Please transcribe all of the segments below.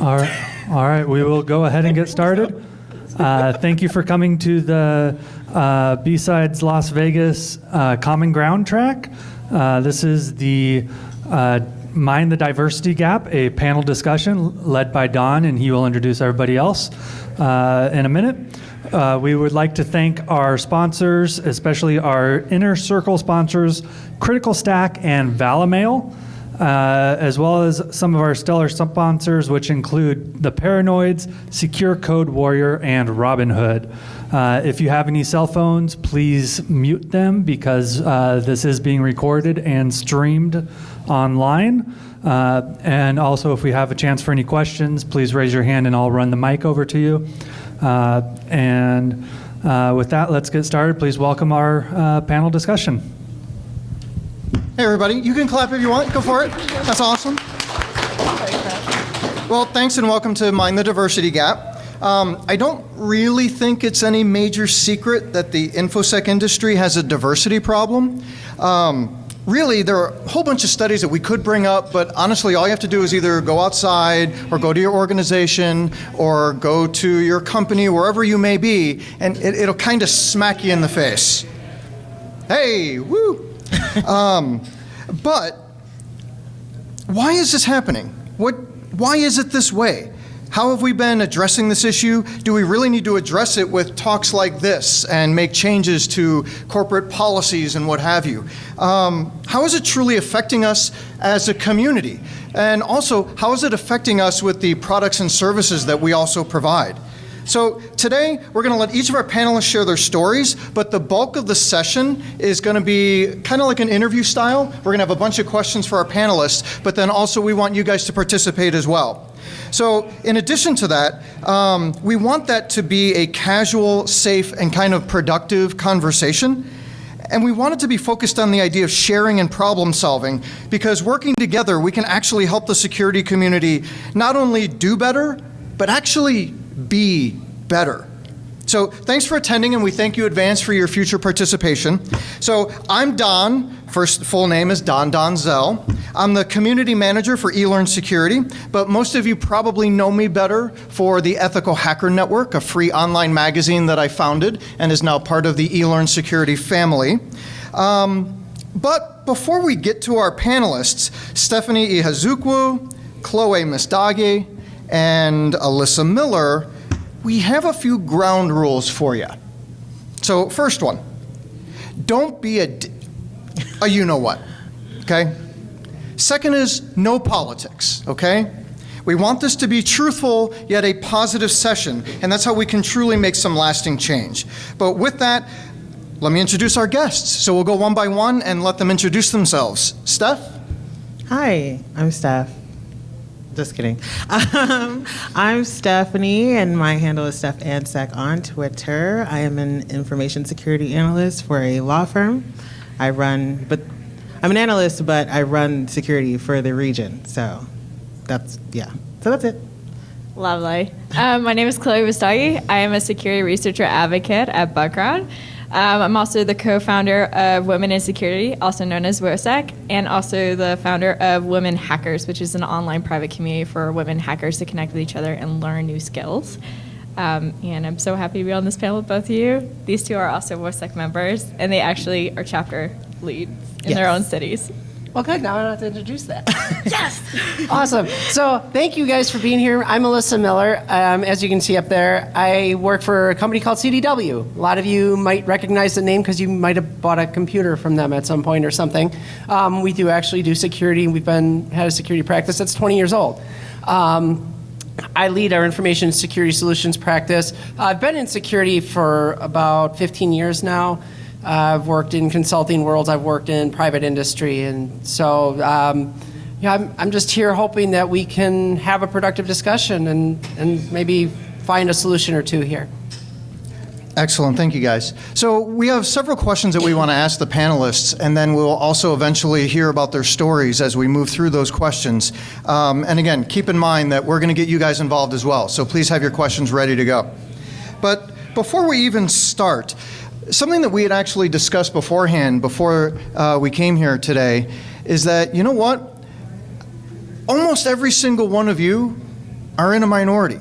All right, we will go ahead and get started. Thank you for coming to the B-Sides Las Vegas Common Ground track. This is the Mind the Diversity Gap, a panel discussion led by Don, and he will introduce everybody else in a minute. We would like to thank our sponsors, especially our inner circle sponsors, Critical Stack and Valamail, as well as some of our stellar sponsors, which include The Paranoids, Secure Code Warrior, and Robinhood. If you have any cell phones, please mute them because this is being recorded and streamed online. And also, if we have a chance for any questions, please raise your hand and I'll run the mic over to you. And with that, let's get started. Please welcome our panel discussion. Hey everybody, you can clap if you want, go for it. That's awesome. Well, thanks and welcome to Mind the Diversity Gap. I don't really think it's any major secret that the InfoSec industry has a diversity problem. Really, there are a whole bunch of studies that we could bring up, but honestly, all you have to do is either go outside or go to your organization or go to your company, wherever you may be, and it'll kind of smack you in the face. Hey, woo! But why is this happening? Why is it this way? How have we been addressing this issue? Do we really need to address it with talks like this and make changes to corporate policies and what have you? How is it truly affecting us as a community? And also, how is it affecting us with the products and services that we also provide? So today, we're going to let each of our panelists share their stories, but the bulk of the session is going to be kind of like an interview style. We're going to have a bunch of questions for our panelists, but then also we want you guys to participate as well. So in addition to that, we want that to be a casual, safe, and kind of productive conversation. And we want it to be focused on the idea of sharing and problem solving, because working together, we can actually help the security community not only do better, but actually be better. So thanks for attending, and we thank you in advance for your future participation. So I'm Don. First full name is Don Donzal. I'm the community manager for eLearn Security, but most of you probably know me better for the Ethical Hacker Network, a free online magazine that I founded and is now part of the eLearn Security family. But before we get to our panelists, Stephanie Ihezukwu, Chloe Messdaghi, and Alyssa Miller, we have a few ground rules for you. So first one, don't be a you-know-what, okay? Second is no politics, okay? We want this to be truthful, yet a positive session, and that's how we can truly make some lasting change. But with that, let me introduce our guests. So we'll go one by one and let them introduce themselves. Steph? Hi, I'm Steph. Just kidding. I'm Stephanie, and my handle is StephAnsec on Twitter. I am an information security analyst for a law firm. I'm an analyst, but I run security for the region. So that's it. Lovely. My name is Chloe Messdaghi. I am a security researcher advocate at Background. I'm also the co-founder of Women in Security, also known as WOSEC, and also the founder of Women Hackers, which is an online private community for women hackers to connect with each other and learn new skills. And I'm so happy to be on this panel with both of you. These two are also WOSEC members, and they actually are chapter leads in their own cities. Well, good. Now I don't have to introduce that. Yes! Awesome. So thank you guys for being here. I'm Alyssa Miller. As you can see up there, I work for a company called CDW. A lot of you might recognize the name because you might have bought a computer from them at some point or something. We do actually do security. We've had a security practice that's 20 years old. I lead our information security solutions practice. I've been in security for about 15 years now. I've worked in consulting worlds. I've worked in private industry. And so I'm just here hoping that we can have a productive discussion and maybe find a solution or two here. Excellent. Thank you, guys. So we have several questions that we want to ask the panelists, and then we'll also eventually hear about their stories as we move through those questions. And again, keep in mind that we're going to get you guys involved as well, so please have your questions ready to go. But before we even start, something that we had actually discussed beforehand, before we came here today, is that, you know what? Almost every single one of you are in a minority.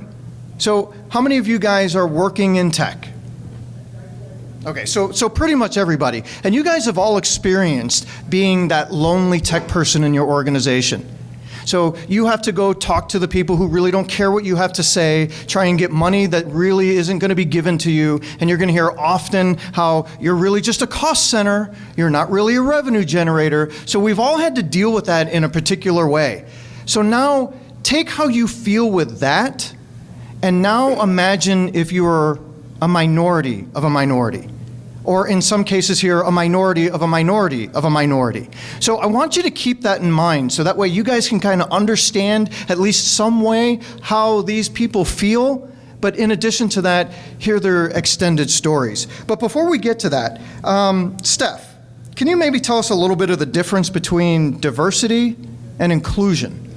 So how many of you guys are working in tech? Okay, so pretty much everybody. And you guys have all experienced being that lonely tech person in your organization. So you have to go talk to the people who really don't care what you have to say, try and get money that really isn't going to be given to you, and you're going to hear often how you're really just a cost center, you're not really a revenue generator. So we've all had to deal with that in a particular way. So now take how you feel with that, and now imagine if you were a minority of a minority. Or in some cases here, a minority of a minority of a minority. So I want you to keep that in mind, so that way you guys can kind of understand at least some way how these people feel, but in addition to that, hear their extended stories. But before we get to that, Steph, can you maybe tell us a little bit of the difference between diversity and inclusion?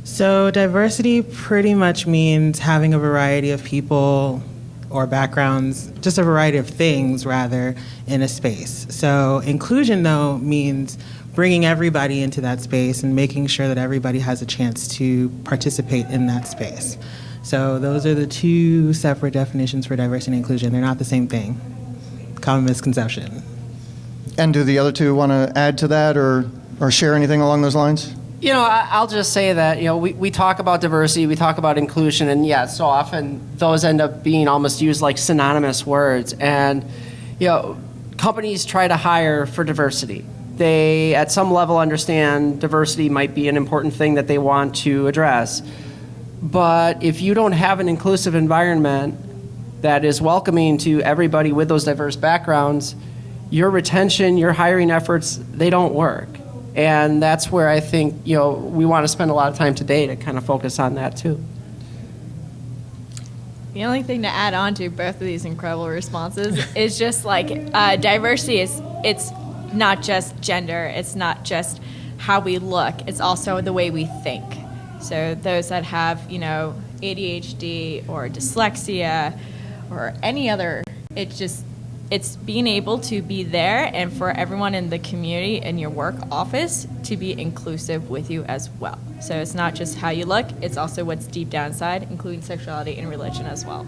So diversity pretty much means having a variety of people or backgrounds, just a variety of things rather, in a space. So inclusion though means bringing everybody into that space and making sure that everybody has a chance to participate in that space. So those are the two separate definitions for diversity and inclusion. They're not the same thing. Common misconception. And do the other two want to add to that or share anything along those lines? You know, I'll just say that, we talk about diversity, we talk about inclusion, and yeah, so often those end up being almost used like synonymous words. And, companies try to hire for diversity. They, at some level, understand diversity might be an important thing that they want to address. But if you don't have an inclusive environment that is welcoming to everybody with those diverse backgrounds, your retention, your hiring efforts, they don't work. And that's where I think, we want to spend a lot of time today to kind of focus on that too. The only thing to add on to both of these incredible responses is just like diversity it's not just gender, it's not just how we look, it's also the way we think. So those that have, ADHD or dyslexia or any other, it's being able to be there and for everyone in the community in your work office to be inclusive with you as well. So it's not just how you look, it's also what's deep down inside, including sexuality and religion as well.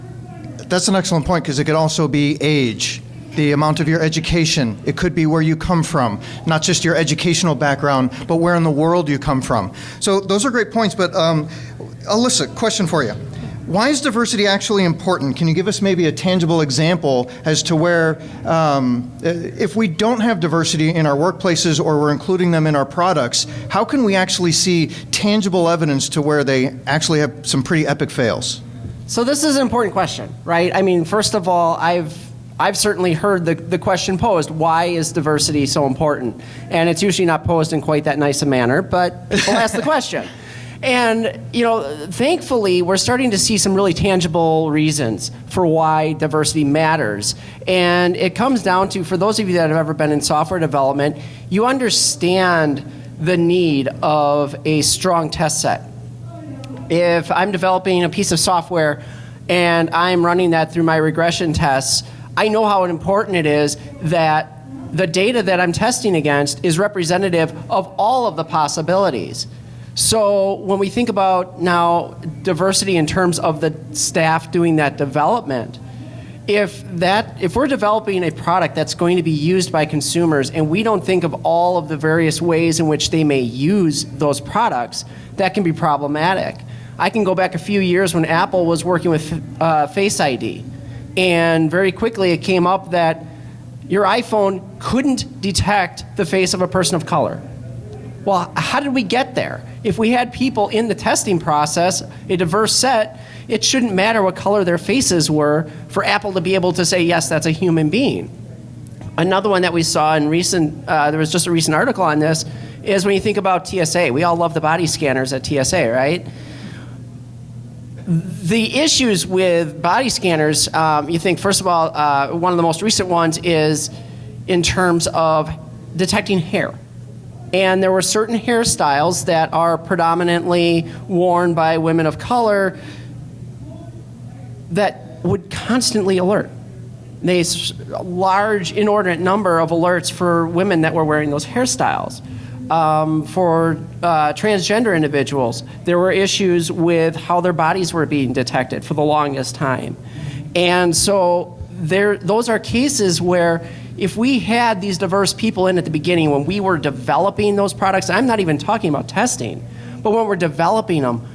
That's an excellent point, because it could also be age, the amount of your education. It could be where you come from, not just your educational background, but where in the world you come from. So those are great points, but Alyssa, question for you. Why is diversity actually important? Can you give us maybe a tangible example as to where, if we don't have diversity in our workplaces or we're including them in our products, how can we actually see tangible evidence to where they actually have some pretty epic fails? So this is an important question, right? I mean, first of all, I've certainly heard the question posed, why is diversity so important? And it's usually not posed in quite that nice a manner, but people ask the question. And, thankfully, we're starting to see some really tangible reasons for why diversity matters. And it comes down to, for those of you that have ever been in software development, you understand the need of a strong test set. If I'm developing a piece of software and I'm running that through my regression tests, I know how important it is that the data that I'm testing against is representative of all of the possibilities. So when we think about now diversity in terms of the staff doing that development, if we're developing a product that's going to be used by consumers and we don't think of all of the various ways in which they may use those products, that can be problematic. I can go back a few years when Apple was working with Face ID, and very quickly it came up that your iPhone couldn't detect the face of a person of color. Well, how did we get there? If we had people in the testing process, a diverse set, it shouldn't matter what color their faces were for Apple to be able to say, yes, that's a human being. Another one that we saw in there was just a recent article on this, is when you think about TSA. We all love the body scanners at TSA, right? The issues with body scanners, you think, first of all, one of the most recent ones is in terms of detecting hair. And there were certain hairstyles that are predominantly worn by women of color that would constantly alert. There's a large, inordinate number of alerts for women that were wearing those hairstyles. for transgender individuals. There were issues with how their bodies were being detected for the longest time. And so those are cases where if we had these diverse people in at the beginning when we were developing those products, I'm not even talking about testing, but when we're developing them,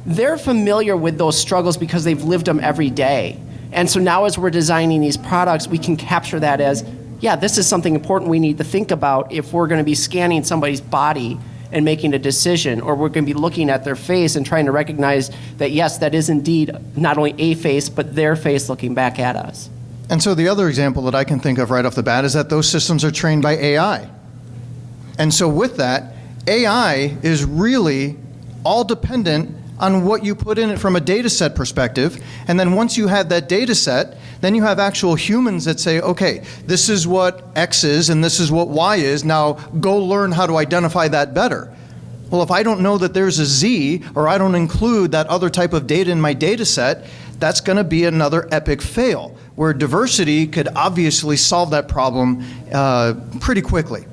they're familiar with those struggles because they've lived them every day. And so now as we're designing these products, we can capture that as, yeah, this is something important we need to think about if we're going to be scanning somebody's body and making a decision, or we're going to be looking at their face and trying to recognize that, yes, that is indeed not only a face, but their face looking back at us. And so the other example that I can think of right off the bat is that those systems are trained by AI. And so with that, AI is really all dependent on what you put in it from a data set perspective. And then once you have that data set, then you have actual humans that say, okay, this is what X is and this is what Y is. Now go learn how to identify that better. Well, if I don't know that there's a Z, or I don't include that other type of data in my data set, that's going to be another epic fail, where diversity could obviously solve that problem pretty quickly.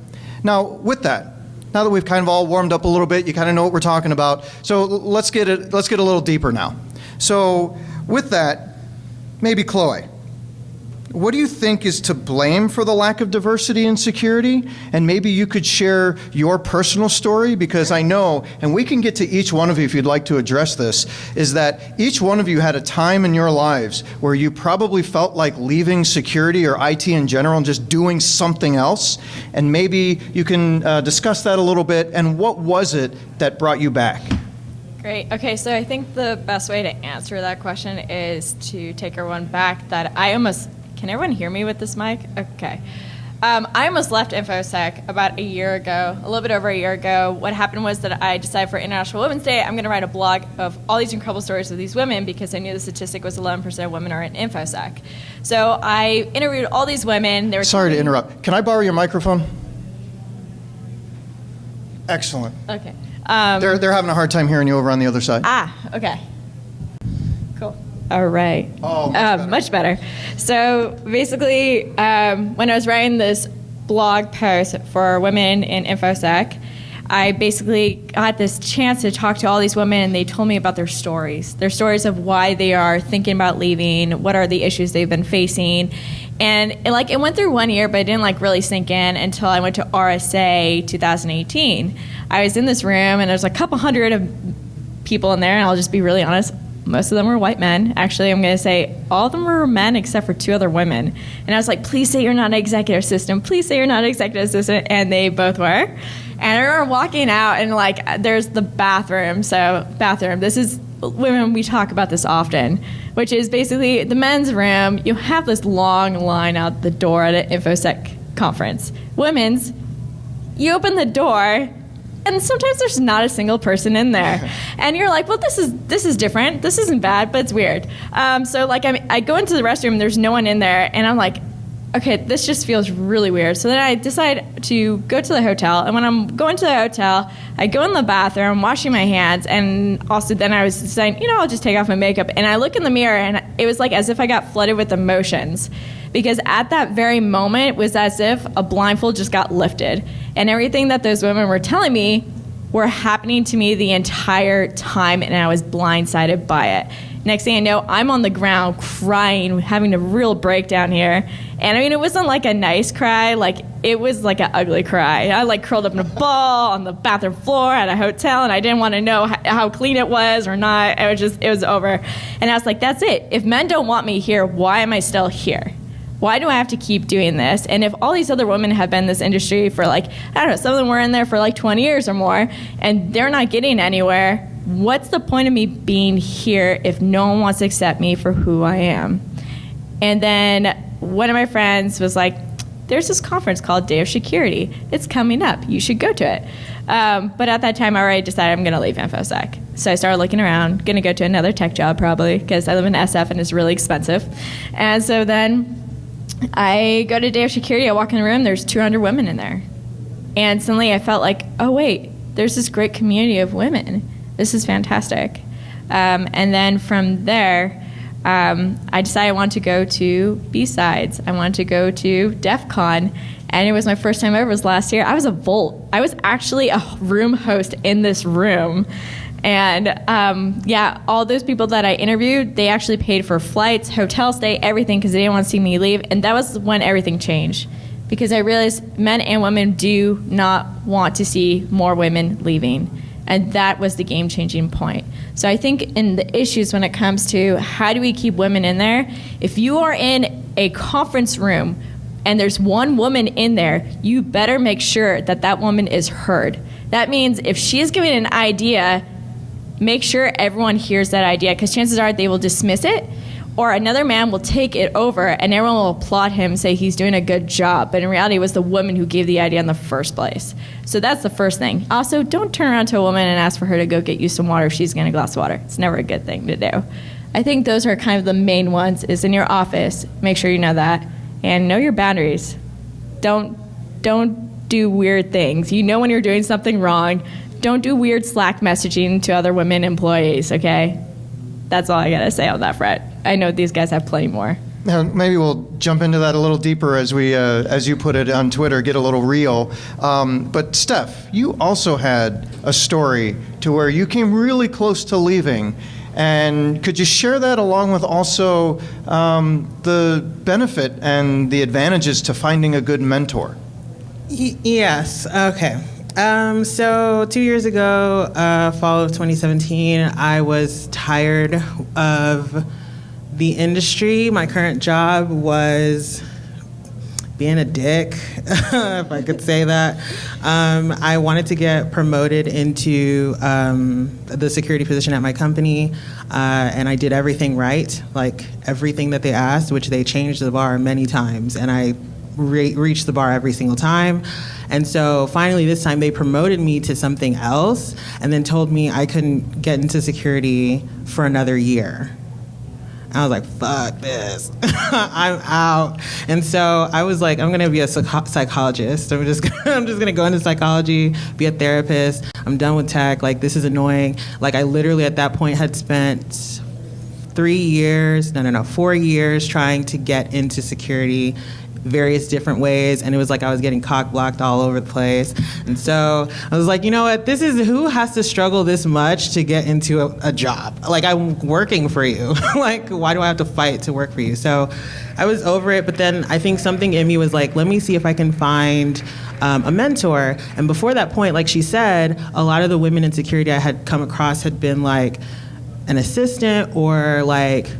Now, with that, now that we've kind of all warmed up a little bit, you kind of know what we're talking about. So let's get a little deeper now. So with that, maybe Chloe, what do you think is to blame for the lack of diversity and security? And maybe you could share your personal story, because I know, and we can get to each one of you if you'd like to address this, is that each one of you had a time in your lives where you probably felt like leaving security or IT in general and just doing something else. And maybe you can discuss that a little bit, and what was it that brought you back? Great. Okay, so I think the best way to answer that question is to take everyone back that can everyone hear me with this mic? Okay. I almost left InfoSec about a year ago, a little bit over a year ago. What happened was that I decided for International Women's Day, I'm going to write a blog of all these incredible stories of these women, because I knew the statistic was 11% of women are in InfoSec. So I interviewed all these women. They were Sorry to interrupt. Can I borrow your microphone? Excellent. Okay. They're having a hard time hearing you over on the other side. Okay. Cool. All right. Oh, much better. So basically, when I was writing this blog post for women in InfoSec, I basically got this chance to talk to all these women, and they told me about their stories of why they are thinking about leaving, what are the issues they've been facing. And it went through 1 year, but it didn't really sink in until I went to RSA 2018. I was in this room, and there's a couple hundred of people in there, and I'll just be really honest, most of them were white men. Actually, I'm going to say all of them were men except for 2 other women. And I was like, please say you're not an executive assistant. Please say you're not an executive assistant. And they both were. And I remember walking out, and there's the bathroom. So bathroom, this is, women, we talk about this often, which is basically the men's room. You have this long line out the door at an InfoSec conference. Women's, you open the door, and sometimes there's not a single person in there. And you're like, well, this is different. This isn't bad, but it's weird. I go into the restroom, and there's no one in there, and I'm like, okay, this just feels really weird. So then I decide to go to the hotel, and when I'm going to the hotel, I go in the bathroom, washing my hands, and also then I was deciding, I'll just take off my makeup. And I look in the mirror, and it was like as if I got flooded with emotions. Because at that very moment, it was as if a blindfold just got lifted. And everything that those women were telling me were happening to me the entire time, and I was blindsided by it. Next thing I know, I'm on the ground crying, having a real breakdown here. And it wasn't like a nice cry, it was like an ugly cry. I curled up in a ball on the bathroom floor at a hotel, and I didn't want to know how clean it was or not. It was over. And I was like, that's it. If men don't want me here, why am I still here? Why do I have to keep doing this? And if all these other women have been in this industry for some of them were in there for 20 years or more, and they're not getting anywhere, what's the point of me being here if no one wants to accept me for who I am? And then one of my friends was like, there's this conference called Day of Security. It's coming up. You should go to it. But at that time, I already decided I'm going to leave InfoSec. So I started looking around, going to go to another tech job probably, because I live in SF and it's really expensive. And so then I go to Day of Security, I walk in the room, there's 200 women in there. And suddenly I felt like, oh wait, there's this great community of women. This is fantastic. And then from there, I decided I wanted to go to B-Sides. I wanted to go to DEF CON. And it was my first time ever. It was last year. I was a Volt. I was actually a room host in this room. And all those people that I interviewed, they actually paid for flights, hotel stay, everything, because they didn't want to see me leave. And that was when everything changed, because I realized men and women do not want to see more women leaving. And that was the game-changing point. So I think in the issues when it comes to how do we keep women in there, if you are in a conference room and there's one woman in there, you better make sure that that woman is heard. That means if she is giving an idea, make sure everyone hears that idea, because chances are they will dismiss it, or another man will take it over and everyone will applaud him, say he's doing a good job. But in reality, it was the woman who gave the idea in the first place. So that's the first thing. Also, don't turn around to a woman and ask for her to go get you some water if she's getting a glass of water. It's never a good thing to do. I think those are kind of the main ones, is in your office, make sure you know that, and know your boundaries. Don't do weird things. You know when you're doing something wrong. Don't do weird Slack messaging to other women employees, okay? That's all I gotta say on that front. I know these guys have plenty more. Now, maybe we'll jump into that a little deeper as we, as you put it on Twitter, get a little real. But Steph, you also had a story to where you came really close to leaving. And could you share that along with also the benefit and the advantages to finding a good mentor? Yes, okay. So 2 years ago, fall of 2017, I was tired of the industry. My current job was being a dick, if I could say that. I wanted to get promoted into the security position at my company, and I did everything right, like everything that they asked, which they changed the bar many times, and I reached the bar every single time. And so finally this time they promoted me to something else and then told me I couldn't get into security for another year. I was like, fuck this. I'm out. And so I was like, I'm going to be a psychologist. I'm just going to go into psychology, be a therapist. I'm done with tech. Like, this is annoying. Like, I literally at that point had spent 4 years trying to get into security various different ways, and it was like I was getting cock blocked all over the place. And so I was like, you know what, who has to struggle this much to get into a job? Like, I'm working for you. Like, why do I have to fight to work for you? So I was over it, but then I think something in me was like, let me see if I can find a mentor. And before that point, like she said, a lot of the women in security I had come across had been like an assistant or like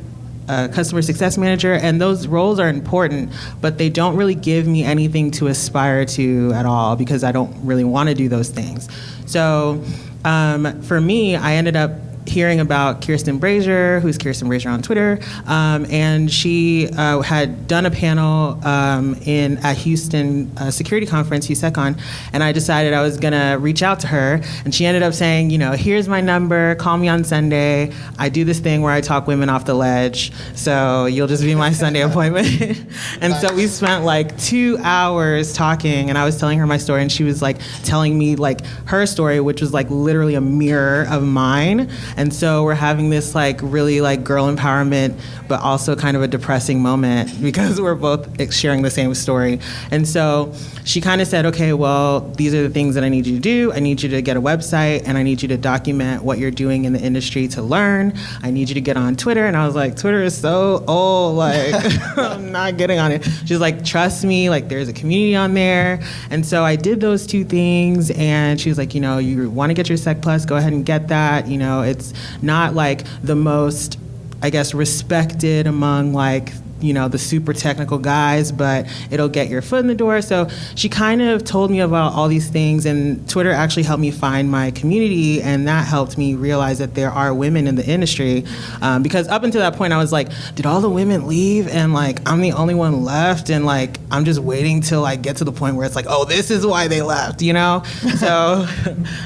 a customer success manager, and those roles are important, but they don't really give me anything to aspire to at all because I don't really want to do those things. So for me, I ended up hearing about Kirsten Brazier, who's Kirsten Brazier on Twitter, and she had done a panel at Houston Security Conference, HUSECON, and I decided I was gonna reach out to her, and she ended up saying, you know, here's my number, call me on Sunday. I do this thing where I talk women off the ledge, so you'll just be my Sunday appointment. And so we spent like 2 hours talking, and I was telling her my story, and she was like telling me like her story, which was like literally a mirror of mine. And so we're having this like really like girl empowerment, but also kind of a depressing moment because we're both sharing the same story. And so she kind of said, okay, well, these are the things that I need you to do. I need you to get a website, and I need you to document what you're doing in the industry to learn. I need you to get on Twitter. And I was like, Twitter is so old, like I'm not getting on it. She's like, trust me, like there's a community on there. And so I did those 2 things, and she was like, you know, you want to get your Sec Plus, go ahead and get that. You know, it's not like the most, I guess, respected among like, you know, the super technical guys, but it'll get your foot in the door. So she kind of told me about all these things, and Twitter actually helped me find my community, and that helped me realize that there are women in the industry. Because up until that point, I was like, did all the women leave? And like, I'm the only one left, and like, I'm just waiting till I get to the point where it's like, oh, this is why they left, you know? So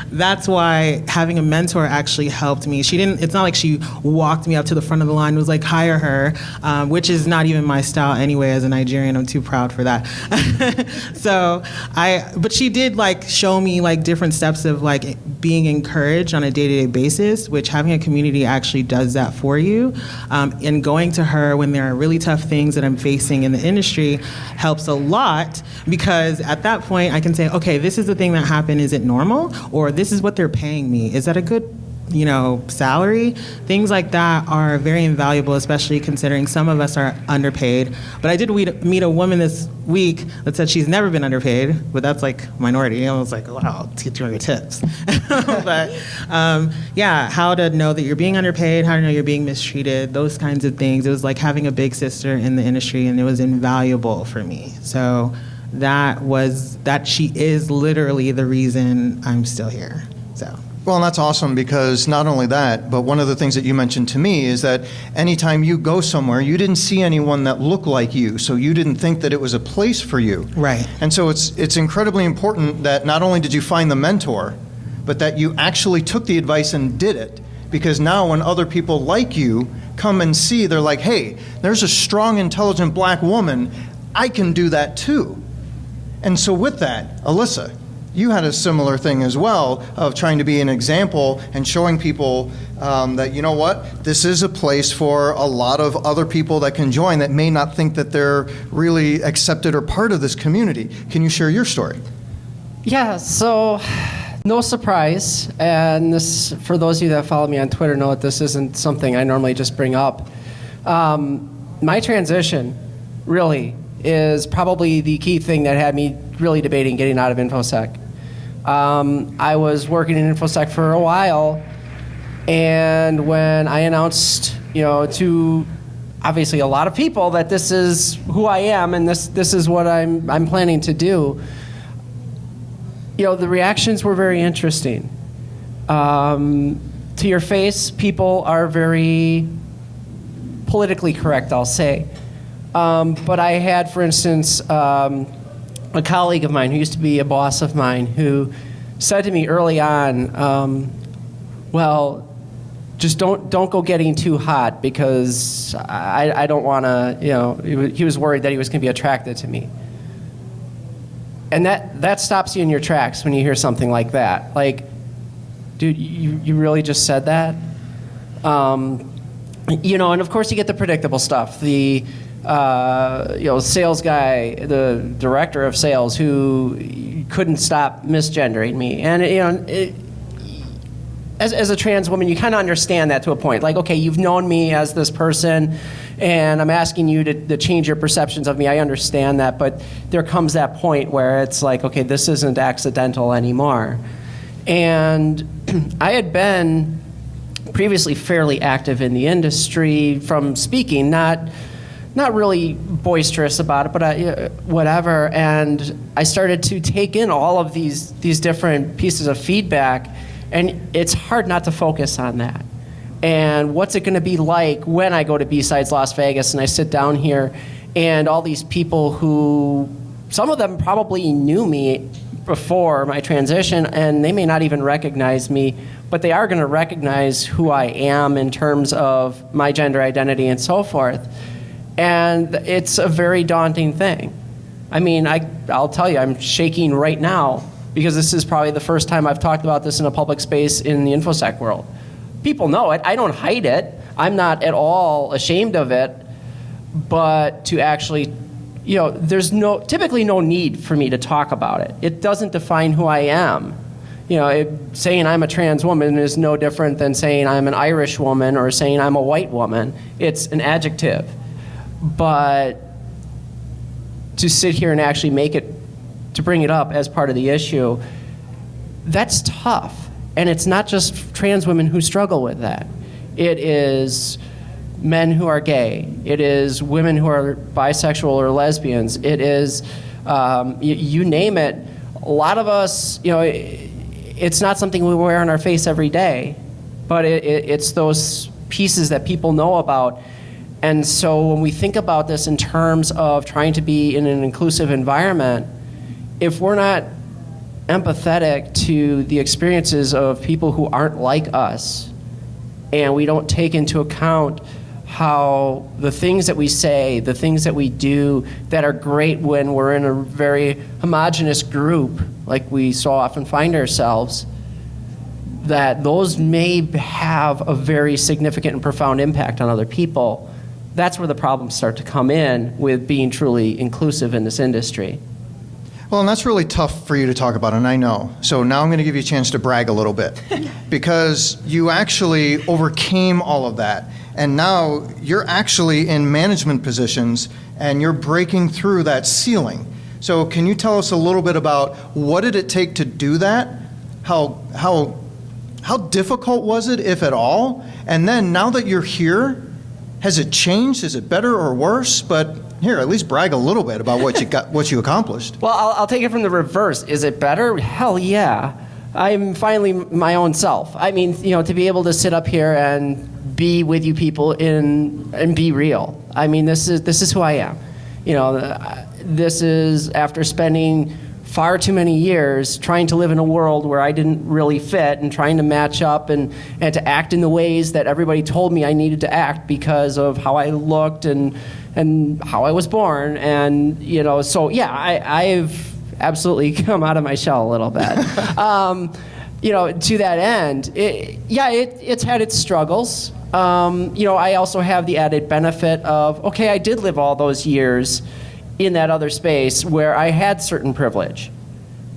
that's why having a mentor actually helped me. It's not like she walked me up to the front of the line and was like, hire her, which is not not even my style anyway. As a Nigerian, I'm too proud for that. But she did like show me like different steps of like being encouraged on a day-to-day basis, which having a community actually does that for you. And going to her when there are really tough things that I'm facing in the industry helps a lot, because at that point I can say, okay, this is the thing that happened. Is it normal? Or this is what they're paying me. Is that a good salary? Things like that are very invaluable, especially considering some of us are underpaid. But I did meet a woman this week that said she's never been underpaid, but that's like minority. I was like, wow, I'll teach you your tips. But how to know that you're being underpaid, how to know you're being mistreated, those kinds of things. It was like having a big sister in the industry, and it was invaluable for me. So that she is literally the reason I'm still here. So. Well, and that's awesome, because not only that, but one of the things that you mentioned to me is that anytime you go somewhere, you didn't see anyone that looked like you, so you didn't think that it was a place for you. Right. And so it's incredibly important that not only did you find the mentor, but that you actually took the advice and did it. Because now when other people like you come and see, they're like, hey, there's a strong, intelligent black woman, I can do that too. And so with that, Alyssa, you had a similar thing as well, of trying to be an example and showing people that, you know what, this is a place for a lot of other people that can join that may not think that they're really accepted or part of this community. Can you share your story? Yeah, so no surprise, and this, for those of you that follow me on Twitter, know that this isn't something I normally just bring up. My transition really is probably the key thing that had me really debating getting out of InfoSec. I was working in InfoSec for a while, and when I announced, to obviously a lot of people that this is who I am and this is what I'm planning to do, the reactions were very interesting. To your face, people are very politically correct, I'll say. But I had, for instance, a colleague of mine who used to be a boss of mine who said to me early on, well, just don't go getting too hot, because I don't want to, he was worried that he was going to be attracted to me. And that stops you in your tracks when you hear something like that. Like, dude, you really just said that? And of course you get the predictable stuff. The sales guy, the director of sales, who couldn't stop misgendering me. And, as a trans woman, you kind of understand that to a point. Like, okay, you've known me as this person, and I'm asking you to change your perceptions of me. I understand that, but there comes that point where it's like, okay, this isn't accidental anymore. And I had been previously fairly active in the industry from speaking, not really boisterous about it, but whatever. And I started to take in all of these different pieces of feedback, and it's hard not to focus on that. And what's it going to be like when I go to BSides Las Vegas and I sit down here and all these people who, some of them probably knew me before my transition, and they may not even recognize me, but they are going to recognize who I am in terms of my gender identity and so forth. And it's a very daunting thing. I mean, I'll tell you, I'm shaking right now, because this is probably the first time I've talked about this in a public space in the InfoSec world. People know it. I don't hide it. I'm not at all ashamed of it. But to actually, there's typically no need for me to talk about it. It doesn't define who I am. Saying I'm a trans woman is no different than saying I'm an Irish woman or saying I'm a white woman. It's an adjective. But to sit here and actually to bring it up as part of the issue, that's tough. And it's not just trans women who struggle with that. It is men who are gay. It is women who are bisexual or lesbians. It is, you name it. A lot of us, it's not something we wear on our face every day, but it's those pieces that people know about. And so when we think about this in terms of trying to be in an inclusive environment, if we're not empathetic to the experiences of people who aren't like us, and we don't take into account how the things that we say, the things that we do that are great when we're in a very homogenous group, like we so often find ourselves, that those may have a very significant and profound impact on other people. That's where the problems start to come in with being truly inclusive in this industry. Well, and that's really tough for you to talk about, and I know. So now I'm going to give you a chance to brag a little bit because you actually overcame all of that. And now you're actually in management positions and you're breaking through that ceiling. So can you tell us a little bit about what did it take to do that? How difficult was it, if at all? And then now that you're here, has it changed? Is it better or worse? But here, at least brag a little bit about what you accomplished. Well, I'll take it from the reverse. Is it better? Hell yeah. I'm finally my own self. I mean, to be able to sit up here and be with you people and be real. I mean, this is who I am. This is after spending far too many years trying to live in a world where I didn't really fit and trying to match up and to act in the ways that everybody told me I needed to act because of how I looked and how I was born. And, so yeah, I've absolutely come out of my shell a little bit. To that end, it's had its struggles. I also have the added benefit of, okay, I did live all those years in that other space where I had certain privilege.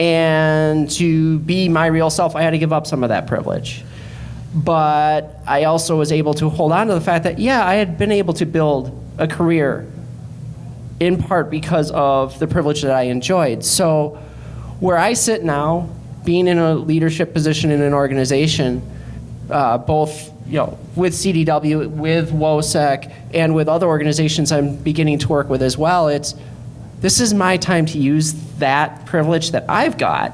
And to be my real self, I had to give up some of that privilege. But I also was able to hold on to the fact that, I had been able to build a career in part because of the privilege that I enjoyed. So where I sit now, being in a leadership position in an organization, both with CDW, with WOSEC, and with other organizations I'm beginning to work with as well, this is my time to use that privilege that I've got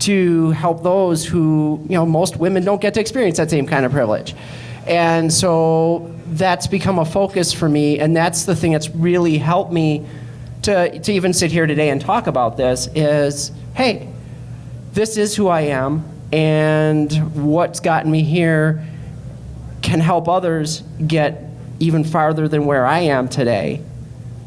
to help those who, most women don't get to experience that same kind of privilege. And so that's become a focus for me, and that's the thing that's really helped me to even sit here today and talk about this is, hey, this is who I am, and what's gotten me here can help others get even farther than where I am today.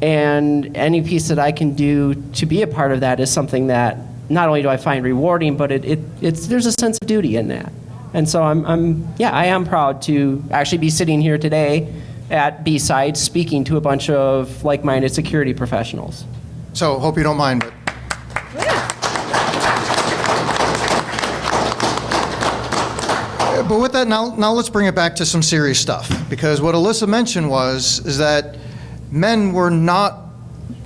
And any piece that I can do to be a part of that is something that not only do I find rewarding, but there's a sense of duty in that. And so I am proud to actually be sitting here today at B-Sides speaking to a bunch of like-minded security professionals. So hope you don't mind, but But with that, now let's bring it back to some serious stuff. Because what Alyssa mentioned is that men were not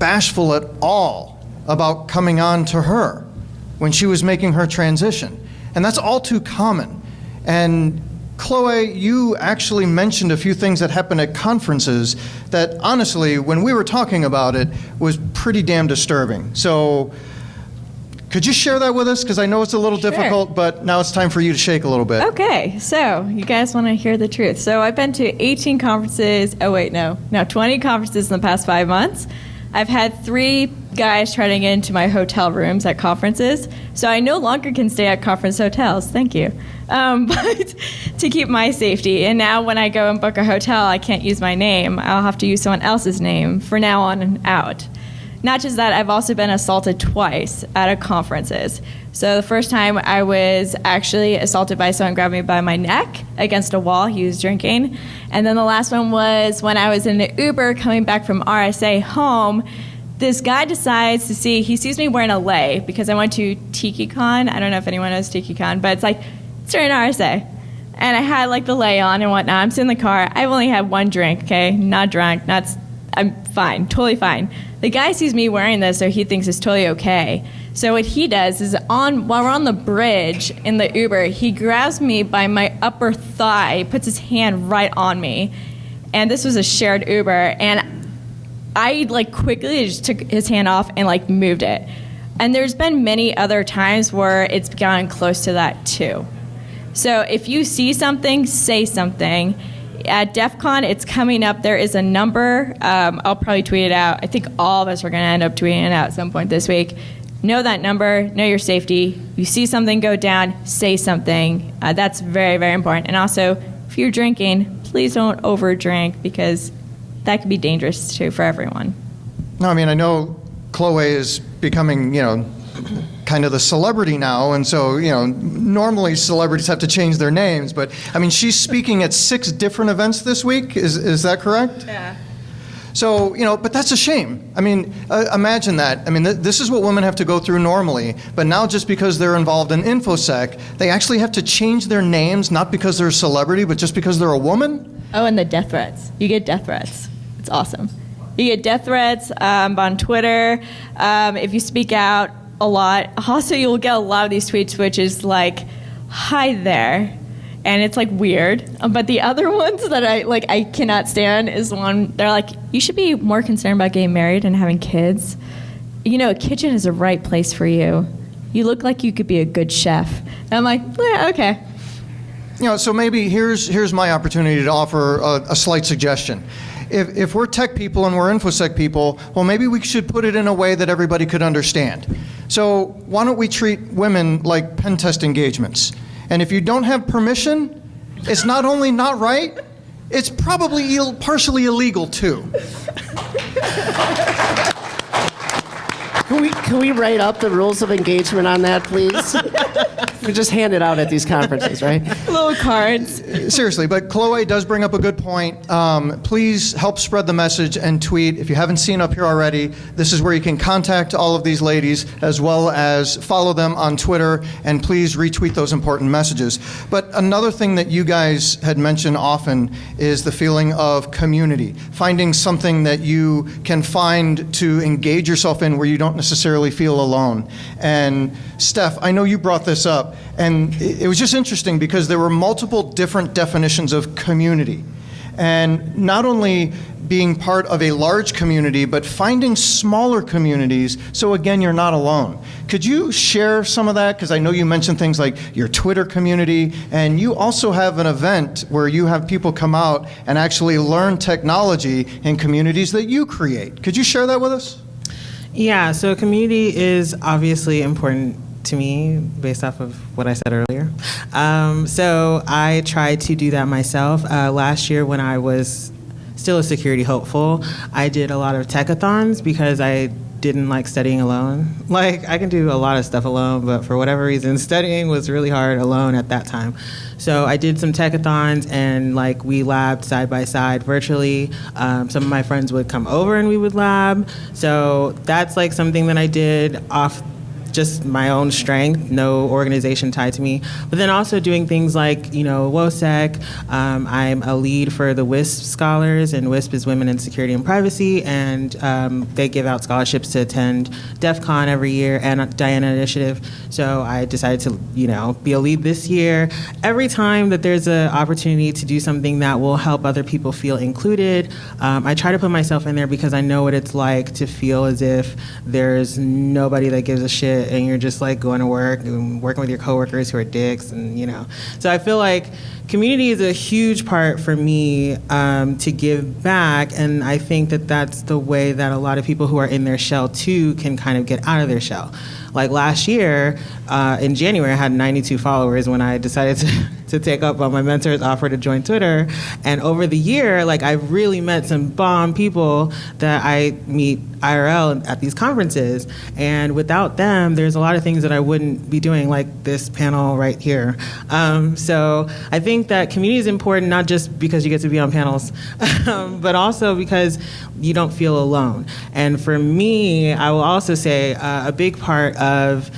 bashful at all about coming on to her when she was making her transition. And that's all too common. And Chloe, you actually mentioned a few things that happened at conferences that honestly, when we were talking about it, was pretty damn disturbing. So could you share that with us? Because I know it's a little difficult, but now it's time for you to shake a little bit. Okay, so you guys want to hear the truth. So I've been to 18 conferences. 20 conferences in the past 5 months. I've had 3 guys try to get into my hotel rooms at conferences. So I no longer can stay at conference hotels. Thank you. But to keep my safety. And now when I go and book a hotel, I can't use my name. I'll have to use someone else's name for now on and out. Not just that, I've also been assaulted twice at conferences. So the first time I was actually assaulted by someone grabbing me by my neck against a wall. He was drinking. And then the last one was when I was in an Uber coming back from RSA home. This guy decides he sees me wearing a lei because I went to TikiCon. I don't know if anyone knows TikiCon, but it's during RSA. And I had the lei on and whatnot. I'm sitting in the car. I've only had 1 drink, okay? Not drunk, I'm fine, totally fine. The guy sees me wearing this, so he thinks it's totally okay. So what he does is while we're on the bridge in the Uber, he grabs me by my upper thigh, puts his hand right on me. And this was a shared Uber, and I quickly just took his hand off and moved it. And there's been many other times where it's gotten close to that too. So if you see something, say something. At DEF CON, it's coming up. There is a number. I'll probably tweet it out. I think all of us are going to end up tweeting it out at some point this week. Know that number. Know your safety. You see something go down, say something. That's very, very important. And also, if you're drinking, please don't overdrink because that could be dangerous too for everyone. No, I mean, I know Chloe is becoming, kind of the celebrity now, and so, normally celebrities have to change their names, but, I mean, she's speaking at 6 different events this week, is that correct? Yeah. So, but that's a shame. I mean, imagine that. I mean, this is what women have to go through normally, but now just because they're involved in InfoSec, they actually have to change their names, not because they're a celebrity, but just because they're a woman? Oh, and the death threats. You get death threats. It's awesome. You get death threats on Twitter. If you speak out a lot. Also, you'll get a lot of these tweets, which is like, hi there. And it's like weird. But the other ones that I cannot stand is one, they're like, you should be more concerned about getting married and having kids. A kitchen is the right place for you. You look like you could be a good chef. And I'm like, yeah, okay. So maybe here's my opportunity to offer a slight suggestion. If we're tech people and we're InfoSec people, well, maybe we should put it in a way that everybody could understand. So why don't we treat women like pen test engagements? And if you don't have permission, it's not only not right, it's probably partially illegal too. Can we write up the rules of engagement on that, please? We just hand it out at these conferences, right? Little cards. Seriously, but Chloe does bring up a good point. Please help spread the message and tweet. If you haven't seen up here already, this is where you can contact all of these ladies as well as follow them on Twitter, and please retweet those important messages. But another thing that you guys had mentioned often is the feeling of community, finding something that you can find to engage yourself in where you don't necessarily feel alone. And Steph, I know you brought this up, and it was just interesting because there were multiple different definitions of community. And not only being part of a large community, but finding smaller communities, so again, you're not alone. Could you share some of that? Because I know you mentioned things like your Twitter community, and you also have an event where you have people come out and actually learn technology in communities that you create. Could you share that with us? Yeah, so community is obviously important to me based off of what I said earlier. So I tried to do that myself. Last year when I was still a security hopeful, I did a lot of techathons because I didn't like studying alone. Like, I can do a lot of stuff alone, but for whatever reason, studying was really hard alone at that time. So I did some techathons, and we labbed side by side virtually. Some of my friends would come over and we would lab. So that's something that I did off just my own strength, no organization tied to me. But then also doing things like, WOSEC. I'm a lead for the WISP Scholars, and WISP is Women in Security and Privacy, and they give out scholarships to attend DEF CON every year and Diana Initiative. So I decided to, be a lead this year. Every time that there's an opportunity to do something that will help other people feel included, I try to put myself in there because I know what it's like to feel as if there's nobody that gives a shit and you're just going to work and working with your coworkers who are dicks, and So I feel like community is a huge part for me to give back, and I think that that's the way that a lot of people who are in their shell too can kind of get out of their shell. Like last year, in January, I had 92 followers when I decided to take up on my mentor's offer to join Twitter. And over the year, I've really met some bomb people that I meet IRL at these conferences. And without them, there's a lot of things that I wouldn't be doing, like this panel right here. So I think that community is important, not just because you get to be on panels, but also because you don't feel alone. And for me, I will also say a big part of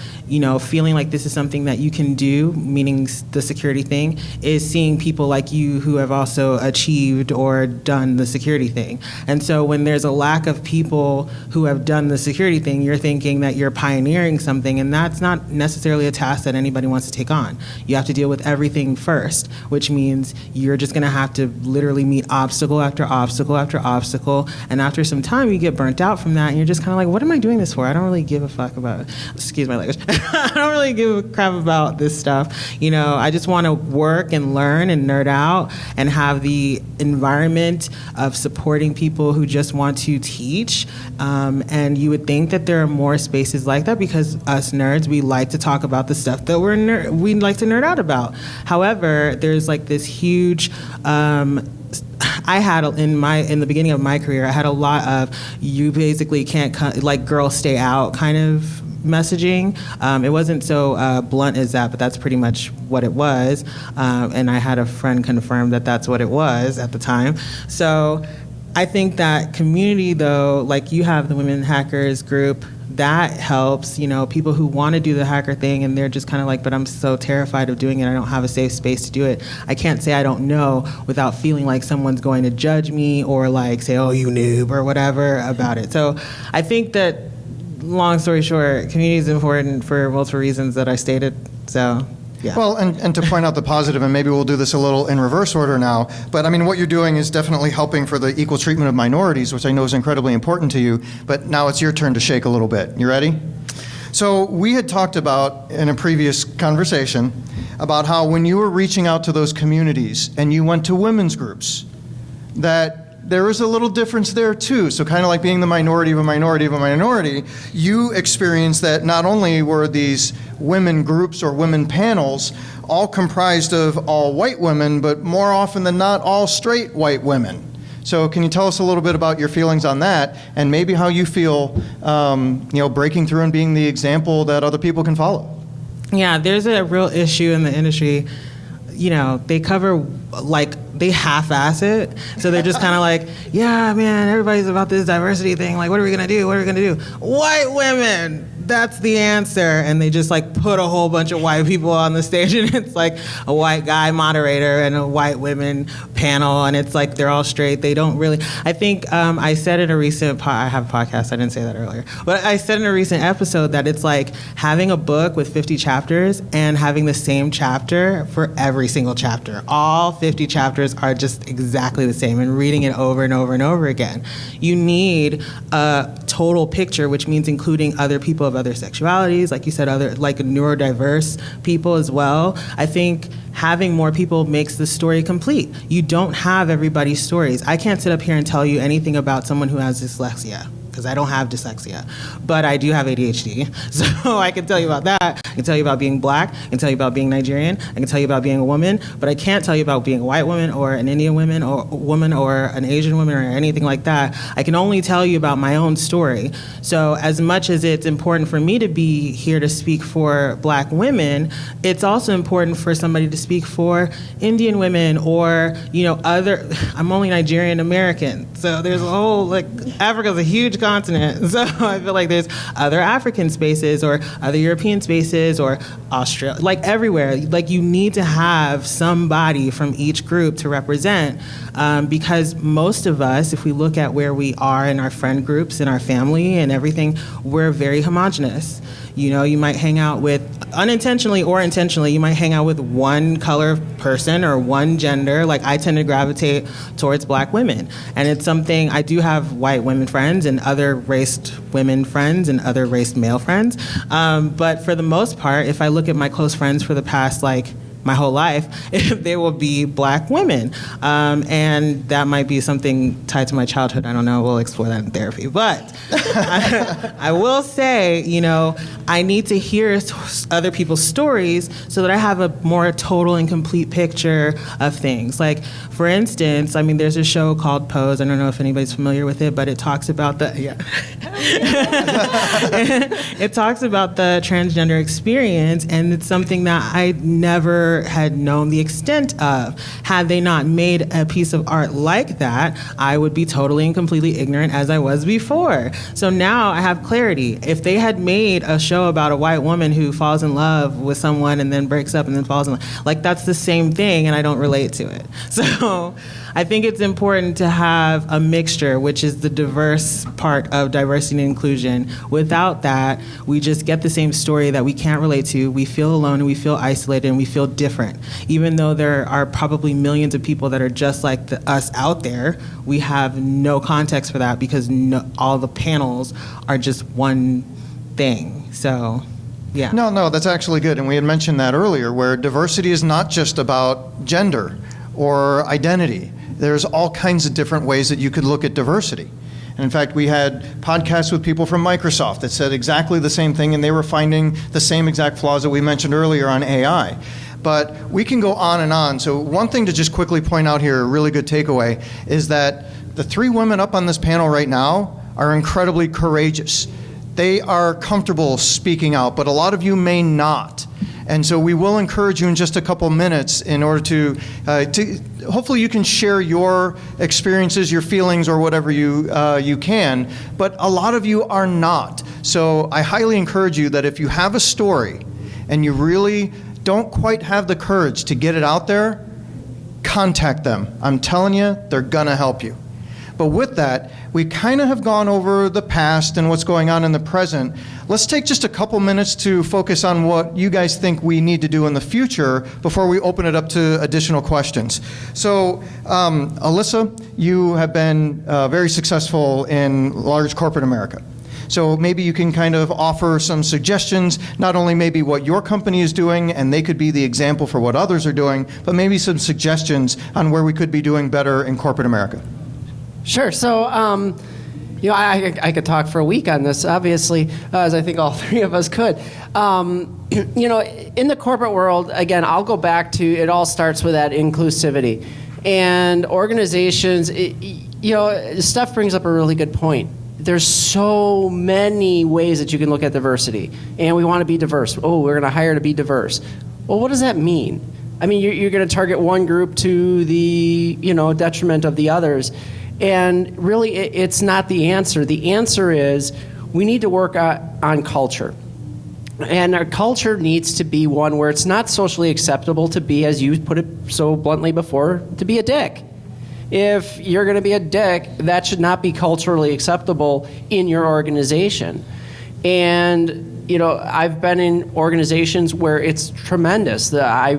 feeling like this is something that you can do, meaning the security thing, is seeing people like you who have also achieved or done the security thing. And so when there's a lack of people who have done the security thing, you're thinking that you're pioneering something, and that's not necessarily a task that anybody wants to take on. You have to deal with everything first, which means you're just gonna have to literally meet obstacle after obstacle after obstacle, and after some time you get burnt out from that, and you're just kind of like, what am I doing this for? I don't really give a fuck about, excuse my language, I don't really give a crap about this stuff. I just want to work and learn and nerd out and have the environment of supporting people who just want to teach. And you would think that there are more spaces like that because us nerds, we like to talk about the stuff that we like to nerd out about. However, there's this huge I had in the beginning of my career, I had a lot of you basically can't like girls stay out kind of messaging. It wasn't so blunt as that, but that's pretty much what it was. And I had a friend confirm that that's what it was at the time. So I think that community, though, like you have the Women Hackers group, that helps, people who want to do the hacker thing and they're just kind of like, but I'm so terrified of doing it. I don't have a safe space to do it. I can't say I don't know without feeling like someone's going to judge me or like say, oh, you noob or whatever about it. So I think that, long story short, community is important for multiple reasons that I stated. So, yeah. Well, and to point out the positive, and maybe we'll do this a little in reverse order now, but I mean, what you're doing is definitely helping for the equal treatment of minorities, which I know is incredibly important to you, but now it's your turn to shake a little bit. You ready? So we had talked about, in a previous conversation, about how when you were reaching out to those communities and you went to women's groups, that there is a little difference there too. So kind of like being the minority of a minority of a minority, you experienced that not only were these women groups or women panels all comprised of all white women, but more often than not, all straight white women. So can you tell us a little bit about your feelings on that and maybe how you feel, breaking through and being the example that other people can follow? Yeah, there's a real issue in the industry. They cover, they half-ass it. So they're just kind of like, yeah, man, everybody's about this diversity thing. Like, what are we going to do? What are we going to do? White women, that's the answer. And they just, put a whole bunch of white people on the stage, and it's, a white guy moderator and a white women panel, and it's, they're all straight. They don't really... I think I said in a recent... I have a podcast. I didn't say that earlier. But I said in a recent episode that it's like having a book with 50 chapters and having the same chapter for every single chapter. All 50 chapters are just exactly the same, and reading it over and over and over again. You need a total picture, which means including other people of other sexualities, like you said, other neurodiverse people as well. I think having more people makes the story complete. You don't have everybody's stories. I can't sit up here and tell you anything about someone who has dyslexia, because I don't have dyslexia, but I do have ADHD. So I can tell you about that. I can tell you about being black. I can tell you about being Nigerian. I can tell you about being a woman, but I can't tell you about being a white woman or an Indian woman or an Asian woman or anything like that. I can only tell you about my own story. So as much as it's important for me to be here to speak for black women, it's also important for somebody to speak for Indian women or, I'm only Nigerian American. So there's a whole, Africa's a huge continent. So I feel like there's other African spaces or other European spaces or Australia, everywhere. You need to have somebody from each group to represent because most of us, if we look at where we are in our friend groups, in our family and everything, we're very homogenous. You might hang out with, unintentionally or intentionally, you might hang out with one color person or one gender. I tend to gravitate towards black women. And it's something, I do have white women friends and other raced women friends and other raced male friends. But for the most part, if I look at my close friends for the past, my whole life, they will be black women. And that might be something tied to my childhood. I don't know. We'll explore that in therapy. But I will say, I need to hear other people's stories so that I have a more total and complete picture of things. For instance, there's a show called Pose. I don't know if anybody's familiar with it, but it talks about it talks about the transgender experience, and it's something that I never had known the extent of. Had they not made a piece of art like that, I would be totally and completely ignorant as I was before. So now I have clarity. If they had made a show about a white woman who falls in love with someone and then breaks up and then falls in love, that's the same thing, and I don't relate to it. So I think it's important to have a mixture, which is the diverse part of diversity and inclusion. Without that, we just get the same story that we can't relate to. We feel alone and we feel isolated and we feel different. Even though there are probably millions of people that are just like us out there, we have no context for that because all the panels are just one thing. So, yeah. No, that's actually good. And we had mentioned that earlier, where diversity is not just about gender or identity. There's all kinds of different ways that you could look at diversity. And in fact, we had podcasts with people from Microsoft that said exactly the same thing, and they were finding the same exact flaws that we mentioned earlier on AI. but we can go on and on. So one thing to just quickly point out here, a really good takeaway, is that the 3 women up on this panel right now are incredibly courageous. They are comfortable speaking out, but a lot of you may not. And so we will encourage you in just a couple minutes in order to hopefully you can share your experiences, your feelings, or whatever you can, but a lot of you are not. So I highly encourage you that if you have a story and you really don't quite have the courage to get it out there, contact them. I'm telling you, they're gonna help you. But with that, we kind of have gone over the past and what's going on in the present. Let's take just a couple minutes to focus on what you guys think we need to do in the future before we open it up to additional questions. So, Alyssa, you have been very successful in large corporate America. So maybe you can kind of offer some suggestions, not only maybe what your company is doing, and they could be the example for what others are doing, but maybe some suggestions on where we could be doing better in corporate America. Sure. So, I could talk for a week on this, obviously, as I think all 3 of us could. In the corporate world, again, I'll go back to it all starts with that inclusivity. And organizations, Steph brings up a really good point. There's so many ways that you can look at diversity. And we want to be diverse. Oh, we're going to hire to be diverse. Well, what does that mean? I mean, you're going to target one group to the, detriment of the others. And really, it's not the answer. The answer is we need to work on culture. And our culture needs to be one where it's not socially acceptable to be, as you put it so bluntly before, to be a dick. If you're going to be a dick, that should not be culturally acceptable in your organization. And, I've been in organizations where it's tremendous. I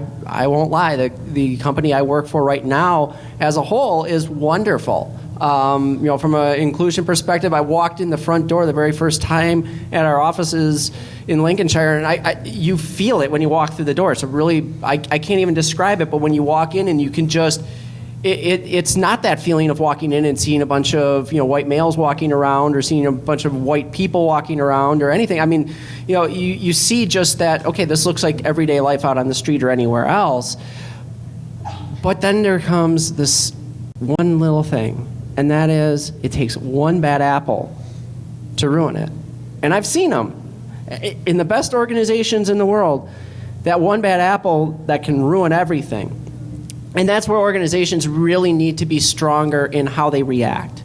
won't lie, the company I work for right now as a whole is wonderful. From an inclusion perspective, I walked in the front door the very first time at our offices in Lincolnshire, and you feel it when you walk through the door. So really, I can't even describe it, but when you walk in and you can just, it's not that feeling of walking in and seeing a bunch of white males walking around or seeing a bunch of white people walking around or anything. I mean, you see just that, okay, this looks like everyday life out on the street or anywhere else. But then there comes this one little thing. And that is, it takes one bad apple to ruin it. And I've seen them. In the best organizations in the world, that one bad apple that can ruin everything. And that's where organizations really need to be stronger in how they react.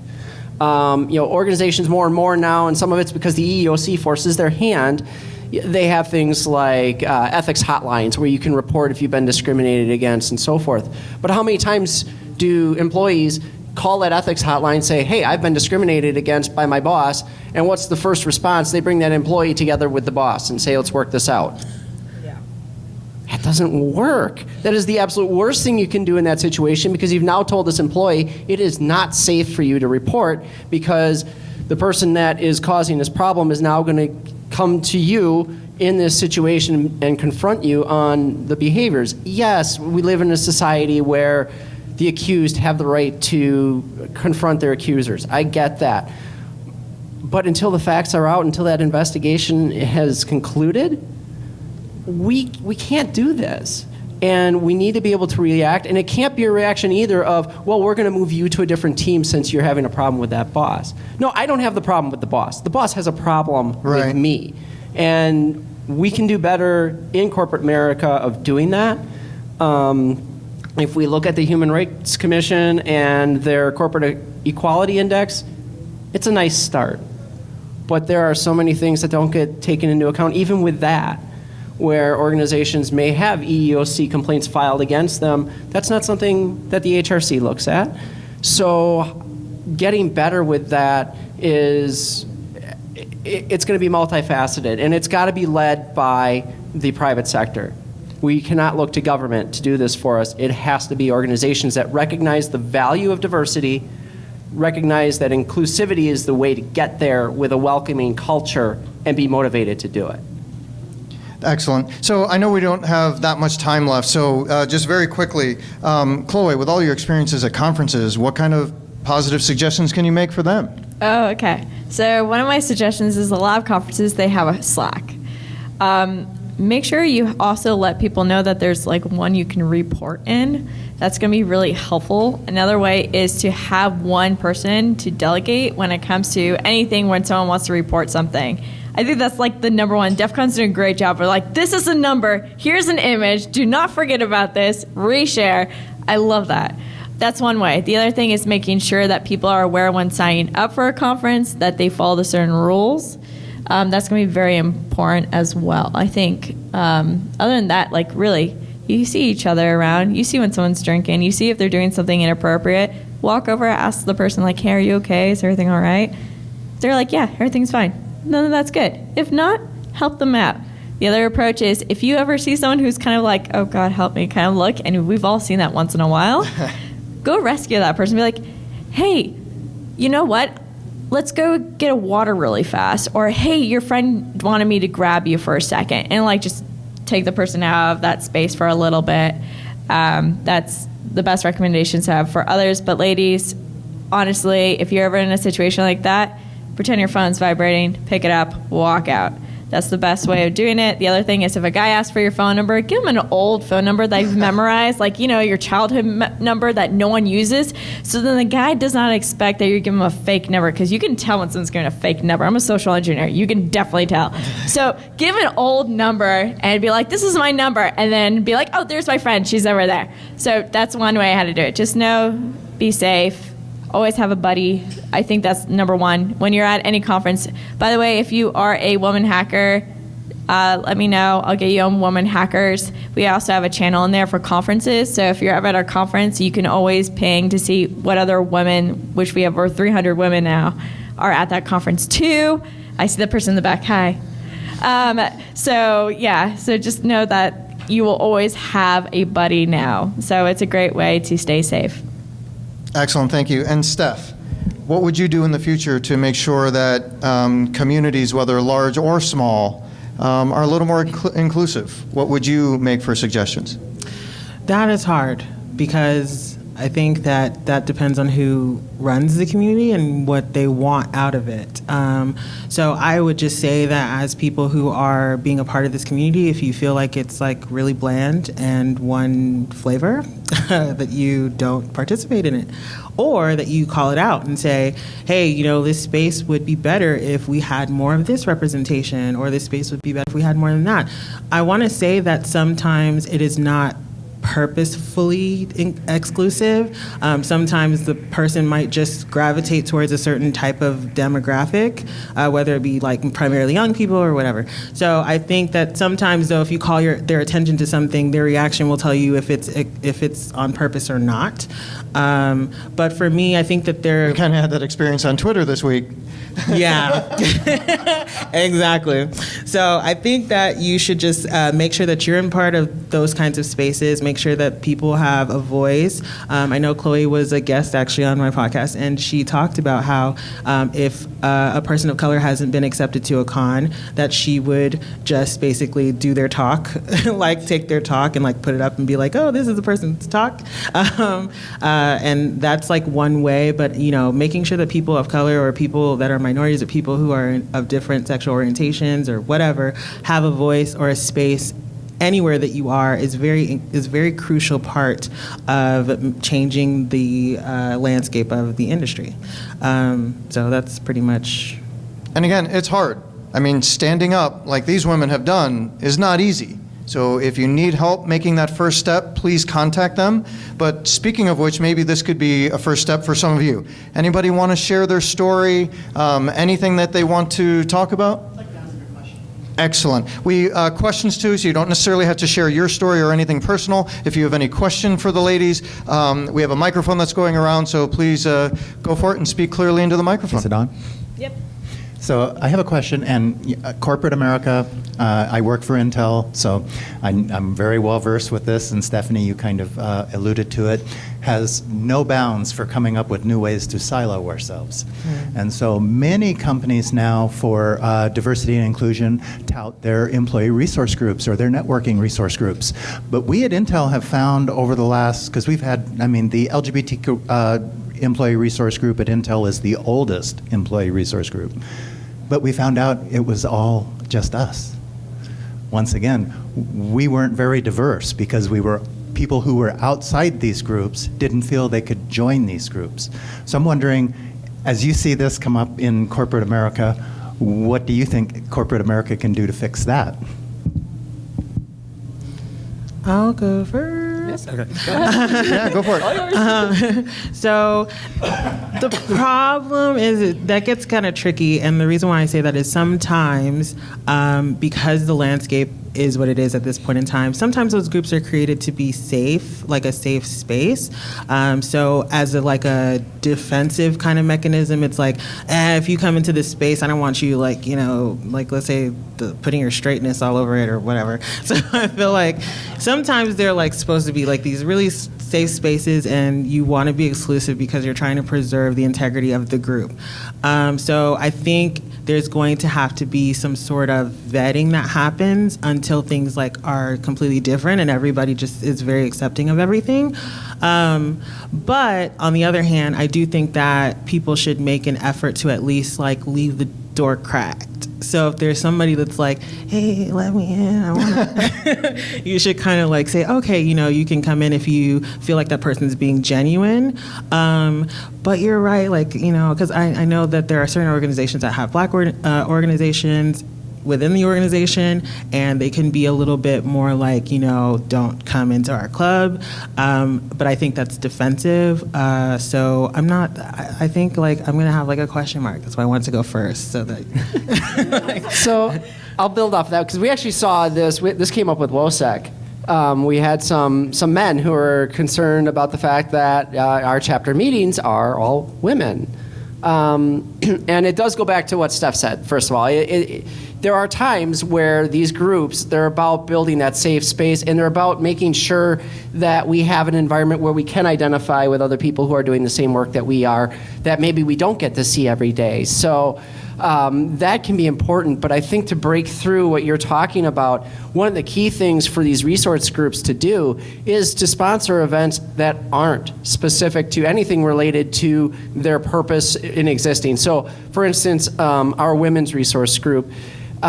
Organizations more and more now, and some of it's because the EEOC forces their hand, they have things like ethics hotlines where you can report if you've been discriminated against and so forth. But how many times do employees call that ethics hotline, say, hey, I've been discriminated against by my boss, and what's the first response? They bring that employee together with the boss and say, let's work this out. Yeah. That doesn't work. That is the absolute worst thing you can do in that situation, because you've now told this employee it is not safe for you to report, because the person that is causing this problem is now going to come to you in this situation and confront you on the behaviors. Yes, we live in a society where the accused have the right to confront their accusers. I get that. But until the facts are out, until that investigation has concluded, we can't do this. And we need to be able to react. And it can't be a reaction either of, well, we're going to move you to a different team since you're having a problem with that boss. No, I don't have the problem with the boss. The boss has a problem with me. And we can do better in corporate America of doing that. If we look at the Human Rights Commission and their Corporate Equality Index, it's a nice start. But there are so many things that don't get taken into account, even with that, where organizations may have EEOC complaints filed against them. That's not something that the HRC looks at. So getting better with that it's going to be multifaceted, and it's got to be led by the private sector. We cannot look to government to do this for us. It has to be organizations that recognize the value of diversity, recognize that inclusivity is the way to get there with a welcoming culture, and be motivated to do it. Excellent. So I know we don't have that much time left, so just very quickly, Chloe, with all your experiences at conferences, what kind of positive suggestions can you make for them? Oh, okay. So one of my suggestions is a lot of conferences, they have a Slack. make sure you also let people know that there's like one you can report in. That's going to be really helpful. Another way is to have one person to delegate when it comes to anything when someone wants to report something. I think that's like the number one. DEF CON's doing a great job. We're like, this is a number, here's an image, do not forget about this, reshare. I love that. That's one way. The other thing is making sure that people are aware when signing up for a conference that they follow the certain rules. That's going to be very important as well. I think other than that, like really, you see each other around. You see when someone's drinking. You see if they're doing something inappropriate. Walk over, ask the person, like, hey, are you okay? Is everything all right? They're like, yeah, everything's fine. Then that's good. If not, help them out. The other approach is if you ever see someone who's kind of like, oh, God, help me, kind of look, and we've all seen that once in a while, go rescue that person. Be like, hey, you know what? Let's go get a water really fast. Or, hey, your friend wanted me to grab you for a second. And, like, just take the person out of that space for a little bit. That's the best recommendations to have for others. But, ladies, honestly, if you're ever in a situation like that, pretend your phone's vibrating, pick it up, walk out. That's the best way of doing it. The other thing is if a guy asks for your phone number, give him an old phone number that you've memorized, like, you know, your childhood number that no one uses. So then the guy does not expect that you give him a fake number, because you can tell when someone's giving a fake number. I'm a social engineer. You can definitely tell. So give an old number and be like, this is my number. And then be like, oh, there's my friend. She's over there. So that's one way how to do it. Just know, be safe. Always have a buddy. I think that's number one. When you're at any conference, by the way, if you are a woman hacker, let me know. I'll get you on Woman Hackers. We also have a channel in there for conferences. So if you're ever at our conference, you can always ping to see what other women, which we have over 300 women now, are at that conference too. I see the person in the back. Hi. So just know that you will always have a buddy now. So it's a great way to stay safe. Excellent, thank you. And Steph, what would you do in the future to make sure that communities, whether large or small, are a little more inclusive? What would you make for suggestions? That is hard, because I think that depends on who runs the community and what they want out of it. So I would just say that as people who are being a part of this community, if you feel like it's like really bland and one flavor, that you don't participate in it. Or that you call it out and say, hey, you know, this space would be better if we had more of this representation, or this space would be better if we had more than that. I want to say that sometimes it is not purposefully exclusive. Sometimes the person might just gravitate towards a certain type of demographic, whether it be like primarily young people or whatever. So I think that sometimes, though, if you call their attention to something, their reaction will tell you if it's on purpose or not. But for me, I think that We kind of had that experience on Twitter this week. Yeah, exactly. So I think that you should just make sure that you're in part of those kinds of spaces, make sure that people have a voice. I know Chloe was a guest actually on my podcast, and she talked about how if a person of color hasn't been accepted to a con, that she would just basically do their talk, like take their talk and like put it up and be like, oh, this is the person's talk. And that's like one way, but you know, making sure that people of color or people that are minorities or people who are of different sexual orientations or whatever have a voice or a space anywhere that you are is very crucial part of changing the landscape of the industry. So that's pretty much. And again, it's hard. I mean, standing up like these women have done is not easy. So if you need help making that first step, please contact them. But speaking of which, maybe this could be a first step for some of you. Anybody want to share their story? Anything that they want to talk about? Excellent. Questions too, so you don't necessarily have to share your story or anything personal. If you have any question for the ladies, we have a microphone that's going around, so please go for it and speak clearly into the microphone. Is it on? Yep. So I have a question, and corporate America, I work for Intel, so I'm very well versed with this, and Stephanie, you kind of alluded to it, has no bounds for coming up with new ways to silo ourselves. And so many companies now for diversity and inclusion tout their employee resource groups or their networking resource groups. But we at Intel have found over the last, because we've had, the LGBT employee resource group at Intel is the oldest employee resource group. But we found out it was all just us. once again, we weren't very diverse because people who were outside these groups didn't feel they could join these groups. So I'm wondering, as you see this come up in corporate America, what do you think corporate America can do to fix that? I'll go first. Yeah, go for it. So the problem is that gets kind of tricky, and the reason why I say that is sometimes because the landscape is what it is at this point in time, sometimes those groups are created to be safe, like a safe space. So as a defensive kind of mechanism, it's like, if you come into this space, I don't want you let's say putting your straightness all over it or whatever. So I feel like sometimes they're supposed to be these really safe spaces, and you want to be exclusive because you're trying to preserve the integrity of the group. So I think there's going to have to be some sort of vetting that happens until things are completely different and everybody just is very accepting of everything. But on the other hand, I do think that people should make an effort to at least leave the door cracked. So if there's somebody that's hey, let me in, I want you should kind of say, okay, you can come in if you feel like that person's being genuine. But you're right, because I know that there are certain organizations that have Black organizations within the organization, and they can be a little bit more don't come into our club. But I think that's defensive. So I think I'm going to have a question mark. That's why I wanted to go first. So that. So I'll build off of that because we actually saw this. This came up with WOSEC. We had some men who were concerned about the fact that our chapter meetings are all women. And it does go back to what Steph said, first of all. There are times where these groups, they're about building that safe space, and they're about making sure that we have an environment where we can identify with other people who are doing the same work that we are, that maybe we don't get to see every day. So that can be important, but I think to break through what you're talking about, one of the key things for these resource groups to do is to sponsor events that aren't specific to anything related to their purpose in existing. So, for instance, our women's resource group, go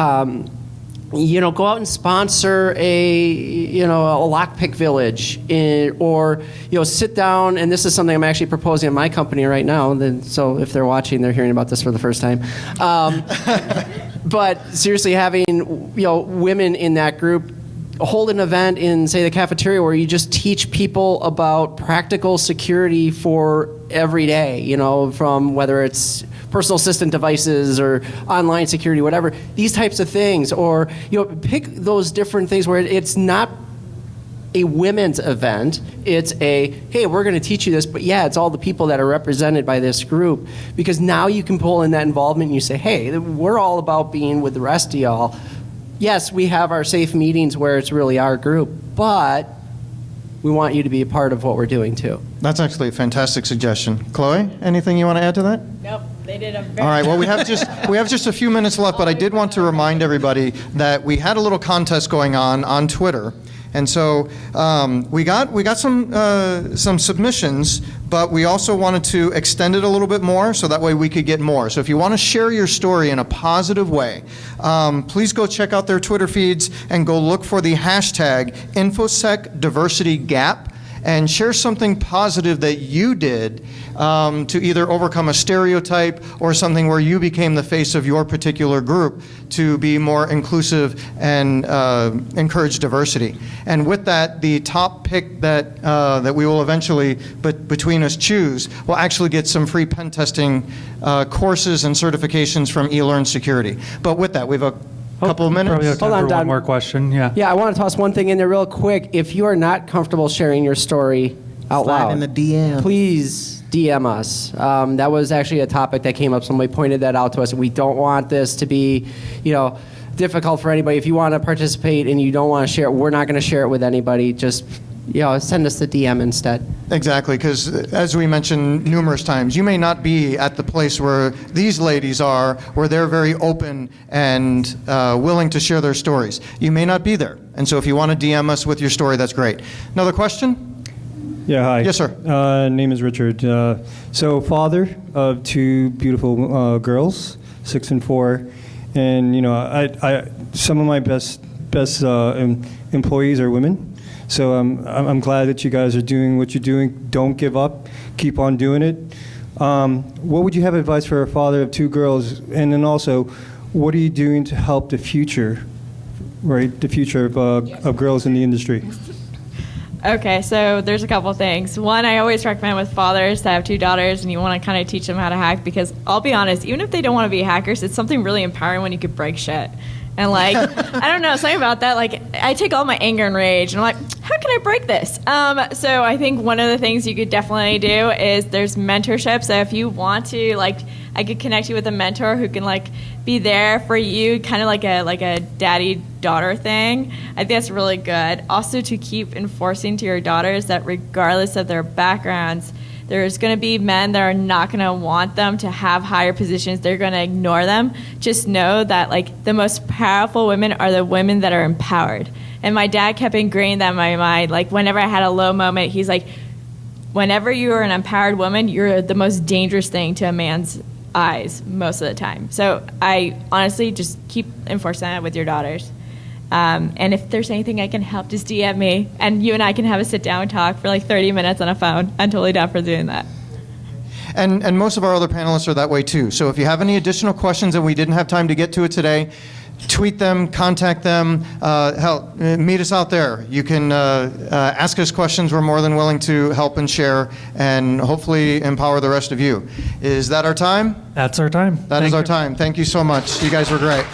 out and sponsor a lockpick village, or sit down. And this is something I'm actually proposing in my company right now. So if they're watching, they're hearing about this for the first time. But seriously, having women in that group hold an event in, say, the cafeteria where you just teach people about practical security for every day. From whether it's personal assistant devices or online security, whatever, these types of things. Or, pick those different things where it's not a women's event. It's hey, we're going to teach you this, but yeah, it's all the people that are represented by this group. Because now you can pull in that involvement and you say, hey, we're all about being with the rest of y'all. Yes, we have our safe meetings where it's really our group, but we want you to be a part of what we're doing too. That's actually a fantastic suggestion. Chloe, anything you want to add to that? Nope, they did a very All right, well, we have just a few minutes left, but I did want to remind everybody that we had a little contest going on Twitter. And so we got some submissions, but we also wanted to extend it a little bit more so that way we could get more. So if you want to share your story in a positive way, please go check out their Twitter feeds and go look for the hashtag #InfoSecDiversityGap and share something positive that you did to either overcome a stereotype or something where you became the face of your particular group to be more inclusive and encourage diversity. And with that, the top pick that we will eventually, between us, choose will actually get some free pen testing courses and certifications from eLearn Security. But with that, we have a couple of minutes. Probably have time Hold on, for Don. one more question. Yeah. Yeah, I want to toss one thing in there real quick. If you are not comfortable sharing your story out Slide loud, in the DM. please DM us. That was actually a topic that came up. Somebody pointed that out to us. We don't want this to be, difficult for anybody. If you want to participate and you don't want to share it, we're not going to share it with anybody. Just, send us the DM instead. Exactly, because as we mentioned numerous times, you may not be at the place where these ladies are, where they're very open and willing to share their stories. You may not be there. And so if you want to DM us with your story, that's great. Another question? Yeah, hi. Yes, sir. Name is Richard. So father of two beautiful girls, 6 and 4. And, I some of my best best employees are women. So I'm glad that you guys are doing what you're doing. Don't give up. Keep on doing it. What would you have advice for a father of 2 girls? And then also, what are you doing to help the future, right? The future of girls in the industry. Okay, so there's a couple things. One, I always recommend with fathers that have 2 daughters and you want to kind of teach them how to hack, because I'll be honest, even if they don't want to be hackers, it's something really empowering when you could break shit. And like, I don't know, something about that, like I take all my anger and rage and I'm like, how can I break this? So I think one of the things you could definitely do is there's mentorship. So if you want to, like, I could connect you with a mentor who can like be there for you, kind of like a daddy-daughter thing. I think that's really good. Also, to keep enforcing to your daughters that regardless of their backgrounds, there's going to be men that are not going to want them to have higher positions. They're going to ignore them. Just know that like the most powerful women are the women that are empowered. And my dad kept ingraining that in my mind. Like whenever I had a low moment, he's like, whenever you are an empowered woman, you're the most dangerous thing to a man's eyes most of the time. So I honestly just keep enforcing that with your daughters. And if there's anything I can help, just DM me, and you and I can have a sit-down talk for like 30 minutes on a phone. I'm totally down for doing that. And most of our other panelists are that way too. So if you have any additional questions and we didn't have time to get to it today, tweet them, contact them, meet us out there. You can ask us questions. We're more than willing to help and share and hopefully empower the rest of you. Is that our time? That's our time. That is our time. Thank you so much. You guys were great.